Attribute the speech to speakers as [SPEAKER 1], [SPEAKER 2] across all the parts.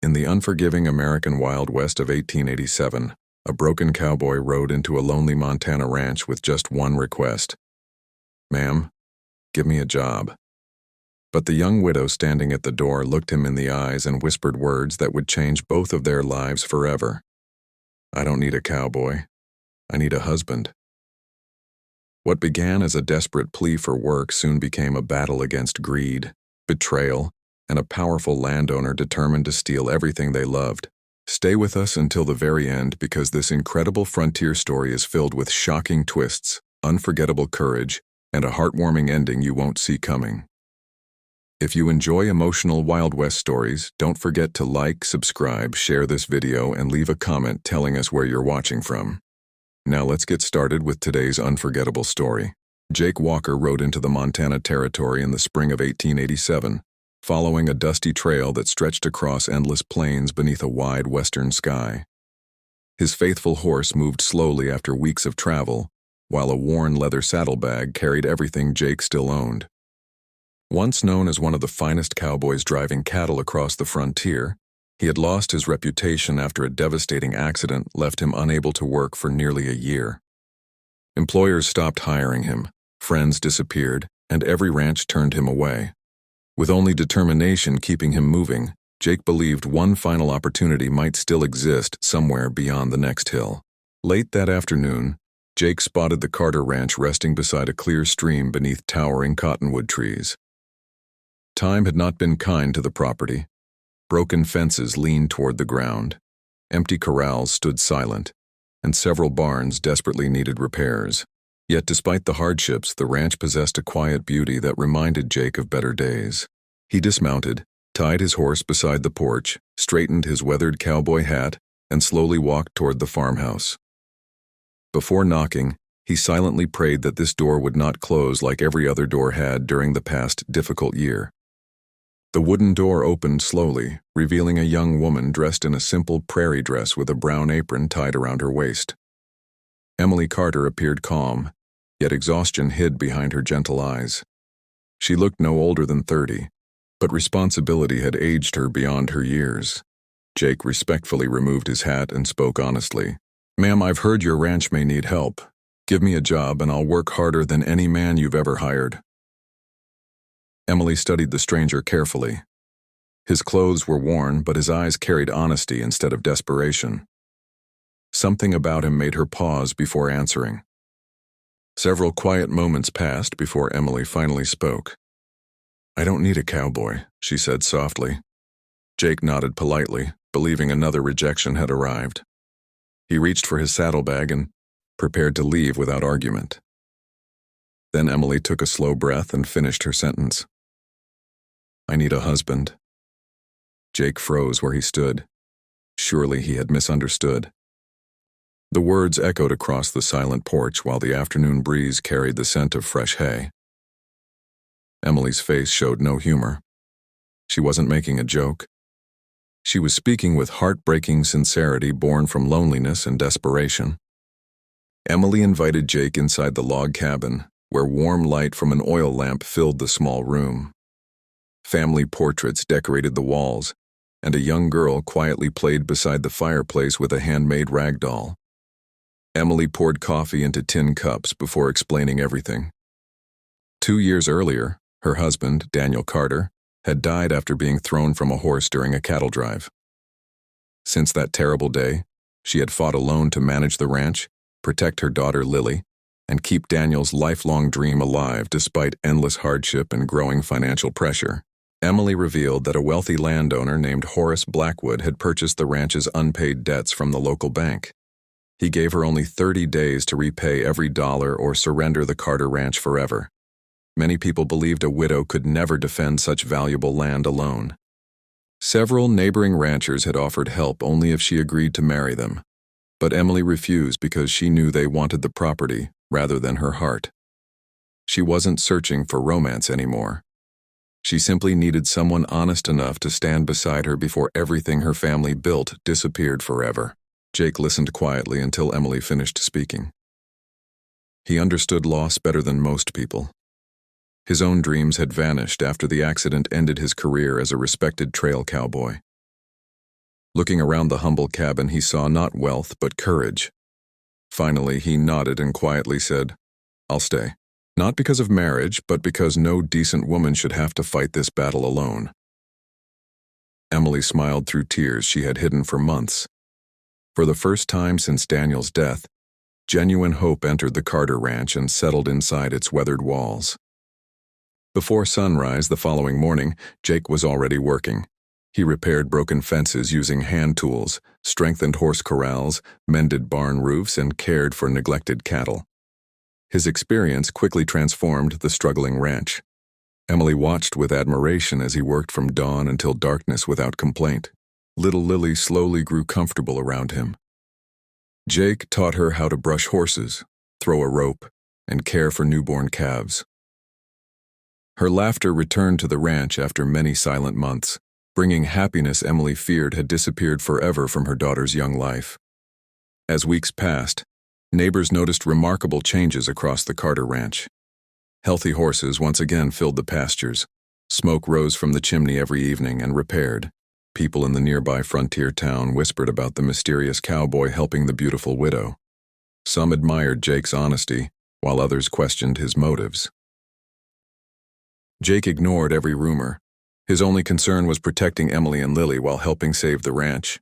[SPEAKER 1] In the unforgiving American Wild West of 1887, a broken cowboy rode into a lonely Montana ranch with just one request. "Ma'am, give me a job." But the young widow standing at the door looked him in the eyes and whispered words that would change both of their lives forever. "I don't need a cowboy. I need a husband." What began as a desperate plea for work soon became a battle against greed, betrayal, and a powerful landowner determined to steal everything they loved. Stay with us until the very end because this incredible frontier story is filled with shocking twists, unforgettable courage, and a heartwarming ending you won't see coming. If you enjoy emotional Wild West stories, don't forget to like, subscribe, share this video, and leave a comment telling us where you're watching from. Now let's get started with today's unforgettable story. Jake Walker rode into the Montana Territory in the spring of 1887, following a dusty trail that stretched across endless plains beneath a wide western sky. His faithful horse moved slowly after weeks of travel, while a worn leather saddlebag carried everything Jake still owned. Once known as one of the finest cowboys driving cattle across the frontier, he had lost his reputation after a devastating accident left him unable to work for nearly a year. Employers stopped hiring him, friends disappeared, and every ranch turned him away. With only determination keeping him moving, Jake believed one final opportunity might still exist somewhere beyond the next hill. Late that afternoon, Jake spotted the Carter Ranch resting beside a clear stream beneath towering cottonwood trees. Time had not been kind to the property. Broken fences leaned toward the ground. Empty corrals stood silent, and several barns desperately needed repairs. Yet despite the hardships, the ranch possessed a quiet beauty that reminded Jake of better days. He dismounted, tied his horse beside the porch, straightened his weathered cowboy hat, and slowly walked toward the farmhouse. Before knocking, he silently prayed that this door would not close like every other door had during the past difficult year. The wooden door opened slowly, revealing a young woman dressed in a simple prairie dress with a brown apron tied around her waist. Emily Carter appeared calm, yet exhaustion hid behind her gentle eyes. She looked no older than 30, but responsibility had aged her beyond her years. Jake respectfully removed his hat and spoke honestly. "Ma'am, I've heard your ranch may need help. Give me a job and I'll work harder than any man you've ever hired." Emily studied the stranger carefully. His clothes were worn, but his eyes carried honesty instead of desperation. Something about him made her pause before answering. Several quiet moments passed before Emily finally spoke. "I don't need a cowboy," she said softly. Jake nodded politely, believing another rejection had arrived. He reached for his saddlebag and prepared to leave without argument. Then Emily took a slow breath and finished her sentence. "I need a husband." Jake froze where he stood. Surely he had misunderstood. The words echoed across the silent porch while the afternoon breeze carried the scent of fresh hay. Emily's face showed no humor. She wasn't making a joke. She was speaking with heartbreaking sincerity born from loneliness and desperation. Emily invited Jake inside the log cabin, where warm light from an oil lamp filled the small room. Family portraits decorated the walls, and a young girl quietly played beside the fireplace with a handmade rag doll. Emily poured coffee into tin cups before explaining everything. 2 years earlier, her husband, Daniel Carter, had died after being thrown from a horse during a cattle drive. Since that terrible day, she had fought alone to manage the ranch, protect her daughter Lily, and keep Daniel's lifelong dream alive despite endless hardship and growing financial pressure. Emily revealed that a wealthy landowner named Horace Blackwood had purchased the ranch's unpaid debts from the local bank. He gave her only 30 days to repay every dollar or surrender the Carter Ranch forever. Many people believed a widow could never defend such valuable land alone. Several neighboring ranchers had offered help only if she agreed to marry them, but Emily refused because she knew they wanted the property rather than her heart. She wasn't searching for romance anymore. She simply needed someone honest enough to stand beside her before everything her family built disappeared forever. Jake listened quietly until Emily finished speaking. He understood loss better than most people. His own dreams had vanished after the accident ended his career as a respected trail cowboy. Looking around the humble cabin, he saw not wealth but courage. Finally, he nodded and quietly said, "I'll stay. Not because of marriage, but because no decent woman should have to fight this battle alone." Emily smiled through tears she had hidden for months. For the first time since Daniel's death, genuine hope entered the Carter Ranch and settled inside its weathered walls. Before sunrise the following morning, Jake was already working. He repaired broken fences using hand tools, strengthened horse corrals, mended barn roofs, and cared for neglected cattle. His experience quickly transformed the struggling ranch. Emily watched with admiration as he worked from dawn until darkness without complaint. Little Lily slowly grew comfortable around him. Jake taught her how to brush horses, throw a rope, and care for newborn calves. Her laughter returned to the ranch after many silent months, bringing happiness Emily feared had disappeared forever from her daughter's young life. As weeks passed, neighbors noticed remarkable changes across the Carter Ranch. Healthy horses once again filled the pastures. Smoke rose from the chimney every evening and repaired. People in the nearby frontier town whispered about the mysterious cowboy helping the beautiful widow. Some admired Jake's honesty, while others questioned his motives. Jake ignored every rumor. His only concern was protecting Emily and Lily while helping save the ranch.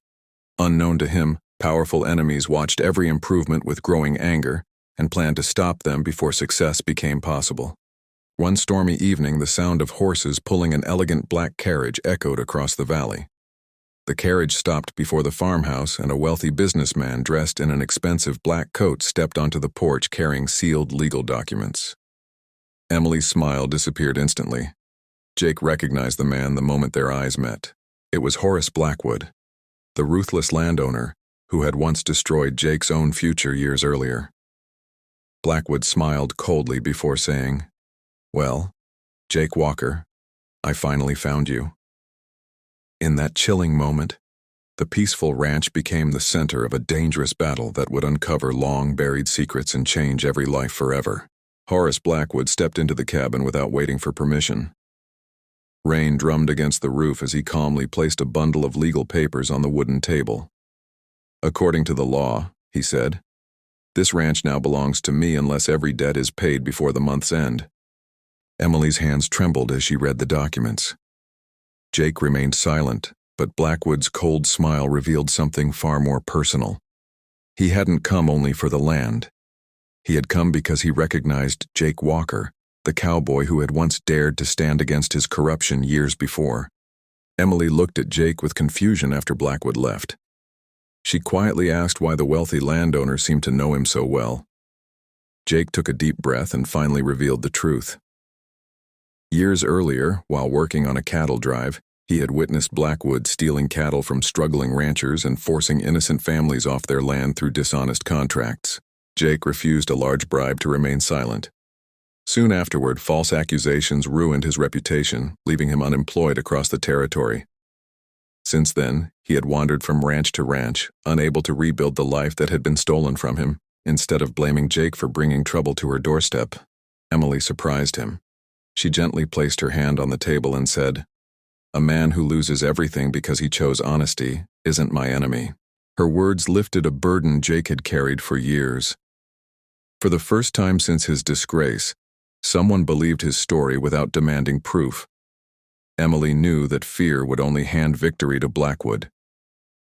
[SPEAKER 1] Unknown to him, powerful enemies watched every improvement with growing anger and planned to stop them before success became possible. One stormy evening, the sound of horses pulling an elegant black carriage echoed across the valley. The carriage stopped before the farmhouse, and a wealthy businessman dressed in an expensive black coat stepped onto the porch carrying sealed legal documents. Emily's smile disappeared instantly. Jake recognized the man the moment their eyes met. It was Horace Blackwood, the ruthless landowner who had once destroyed Jake's own future years earlier. Blackwood smiled coldly before saying, "Well, Jake Walker, I finally found you." In that chilling moment, the peaceful ranch became the center of a dangerous battle that would uncover long-buried secrets and change every life forever. Horace Blackwood stepped into the cabin without waiting for permission. Rain drummed against the roof as he calmly placed a bundle of legal papers on the wooden table. "According to the law," he said, "this ranch now belongs to me unless every debt is paid before the month's end." Emily's hands trembled as she read the documents. Jake remained silent, but Blackwood's cold smile revealed something far more personal. He hadn't come only for the land. He had come because he recognized Jake Walker, the cowboy who had once dared to stand against his corruption years before. Emily looked at Jake with confusion after Blackwood left. She quietly asked why the wealthy landowner seemed to know him so well. Jake took a deep breath and finally revealed the truth. Years earlier, while working on a cattle drive, he had witnessed Blackwood stealing cattle from struggling ranchers and forcing innocent families off their land through dishonest contracts. Jake refused a large bribe to remain silent. Soon afterward, false accusations ruined his reputation, leaving him unemployed across the territory. Since then, he had wandered from ranch to ranch, unable to rebuild the life that had been stolen from him. Instead of blaming Jake for bringing trouble to her doorstep, Emily surprised him. She gently placed her hand on the table and said, "A man who loses everything because he chose honesty isn't my enemy." Her words lifted a burden Jake had carried for years. For the first time since his disgrace, someone believed his story without demanding proof. Emily knew that fear would only hand victory to Blackwood.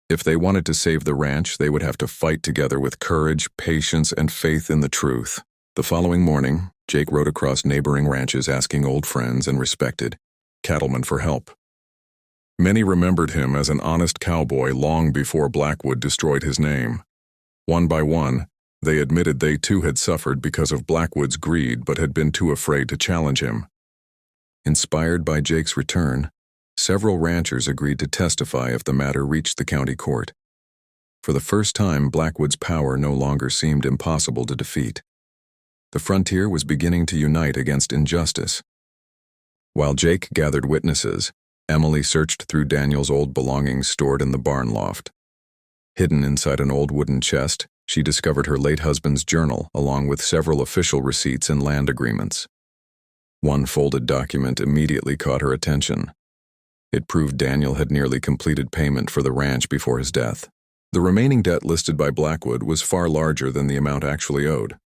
[SPEAKER 1] If they wanted to save the ranch, they would have to fight together with courage, patience, and faith in the truth. The following morning, Jake rode across neighboring ranches asking old friends and respected cattlemen for help. Many remembered him as an honest cowboy long before Blackwood destroyed his name. One by one, they admitted they too had suffered because of Blackwood's greed but had been too afraid to challenge him. Inspired by Jake's return, several ranchers agreed to testify if the matter reached the county court. For the first time, Blackwood's power no longer seemed impossible to defeat. The frontier was beginning to unite against injustice. While Jake gathered witnesses, Emily searched through Daniel's old belongings stored in the barn loft. Hidden inside an old wooden chest, she discovered her late husband's journal along with several official receipts and land agreements. One folded document immediately caught her attention. It proved Daniel had nearly completed payment for the ranch before his death. The remaining debt listed by Blackwood was far larger than the amount actually owed.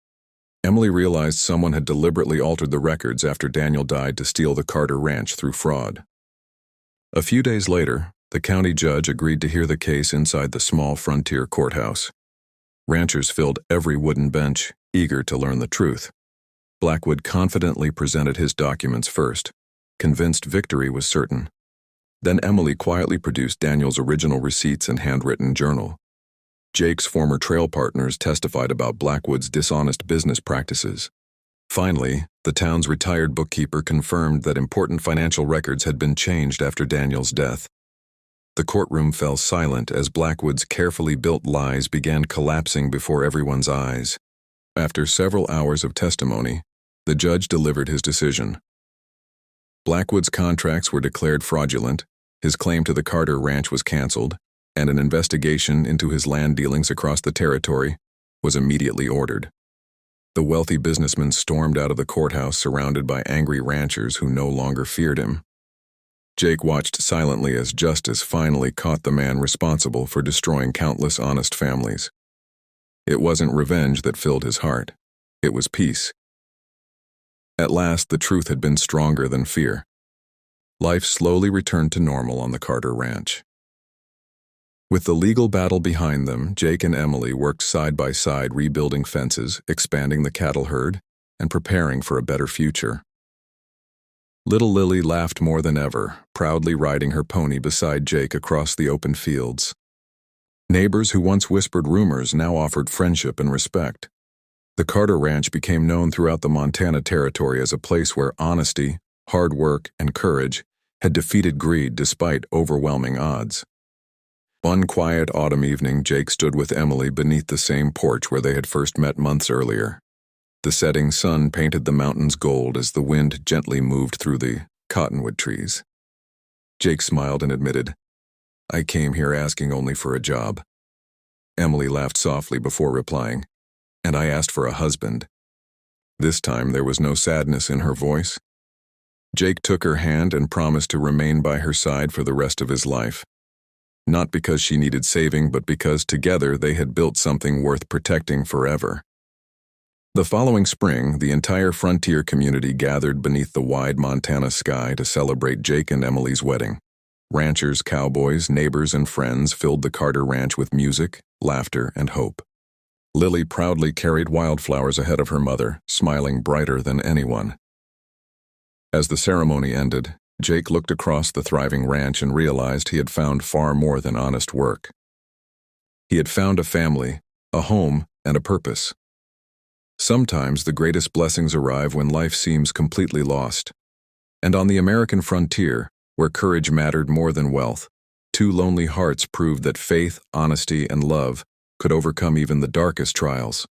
[SPEAKER 1] Emily realized someone had deliberately altered the records after Daniel died to steal the Carter Ranch through fraud. A few days later, the county judge agreed to hear the case inside the small frontier courthouse. Ranchers filled every wooden bench, eager to learn the truth. Blackwood confidently presented his documents first, convinced victory was certain. Then Emily quietly produced Daniel's original receipts and handwritten journal. Jake's former trail partners testified about Blackwood's dishonest business practices. Finally, the town's retired bookkeeper confirmed that important financial records had been changed after Daniel's death. The courtroom fell silent as Blackwood's carefully built lies began collapsing before everyone's eyes. After several hours of testimony, the judge delivered his decision. Blackwood's contracts were declared fraudulent, his claim to the Carter Ranch was canceled, and an investigation into his land dealings across the territory was immediately ordered. The wealthy businessman stormed out of the courthouse surrounded by angry ranchers who no longer feared him. Jake watched silently as justice finally caught the man responsible for destroying countless honest families. It wasn't revenge that filled his heart. It was peace. At last, the truth had been stronger than fear. Life slowly returned to normal on the Carter Ranch. With the legal battle behind them, Jake and Emily worked side by side rebuilding fences, expanding the cattle herd, and preparing for a better future. Little Lily laughed more than ever, proudly riding her pony beside Jake across the open fields. Neighbors who once whispered rumors now offered friendship and respect. The Carter Ranch became known throughout the Montana Territory as a place where honesty, hard work, and courage had defeated greed despite overwhelming odds. One quiet autumn evening, Jake stood with Emily beneath the same porch where they had first met months earlier. The setting sun painted the mountains gold as the wind gently moved through the cottonwood trees. Jake smiled and admitted, "I came here asking only for a job." Emily laughed softly before replying, "And I asked for a husband." This time there was no sadness in her voice. Jake took her hand and promised to remain by her side for the rest of his life. Not because she needed saving, but because together they had built something worth protecting forever. The following spring, the entire frontier community gathered beneath the wide Montana sky to celebrate Jake and Emily's wedding. Ranchers, cowboys, neighbors, and friends filled the Carter Ranch with music, laughter, and hope. Lily proudly carried wildflowers ahead of her mother, smiling brighter than anyone. As the ceremony ended, Jake looked across the thriving ranch and realized he had found far more than honest work. He had found a family, a home, and a purpose. Sometimes the greatest blessings arrive when life seems completely lost. And on the American frontier, where courage mattered more than wealth, two lonely hearts proved that faith, honesty, and love could overcome even the darkest trials.